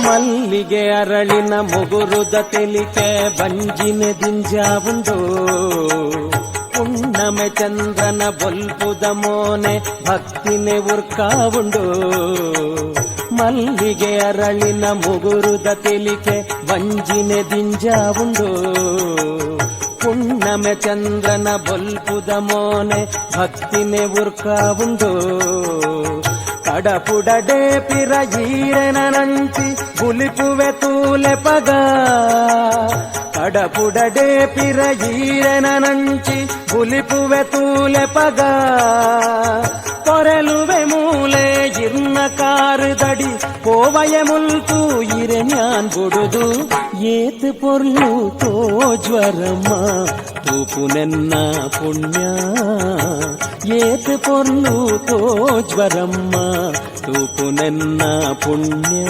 ಮಲ್ಲಿಗೆ ಅರಳಿನ ಮುಗುರುದ ತೆಲಿಕೆ ಬಂಜಿನೆ ದಿಂಜಾವುಂಡು ಪುಣ್ಣಮೆ ಚಂದ್ರನ ಬೊಲ್ಪುದ ಮೋನೆ ಭಕ್ತಿನೆ ಉರ್ಕಾವುಂಡು ಮಲ್ಲಿಗೆ ಅರಳಿನ ಮುಗುರುದ ತೆಲಿಕೆ ಬಂಜಿನೆ ದಿಂಜಾವುಂಡು ಪುಣ್ಣಮೆ ಚಂದ್ರನ ಬೊಲ್ಪುದ ಮೋನೆ ಭಕ್ತಿನೆ ಉರ್ಕಾವುಂಡು ಕಡಪುಡಡೆ ಪಿರ ಈರೆನ ನಂಚಿ ಬುಲಿಪುವೆ ತೂಲೆ ಪಗ ಕಡಪುಡಡೆ ಪಿರ ಈರೆನ ನಂಚಿ ಬುಲಿಪುವೆ ತೂಲೆ ಪಗ ಕೊರೆಲುವೆ ಮೂಲೆ ಇರ್ನ ಕಾರುದಡಿ ಕೋವಯ ಮುಲ್ತು ಇರೆ ஞான் ಬುಡುದು ಏತ್ ಪೊರ್ಲು ತೋಜ್ವರಮ್ಮ ತೂಪುನೆನ್ನ ಪುಣ್ಯ ಏತ್ ಪೊರ್ಲು ತೋಜ್ವರಮ್ಮ ತೂಪುನೆನ್ನ ಪುಣ್ಯ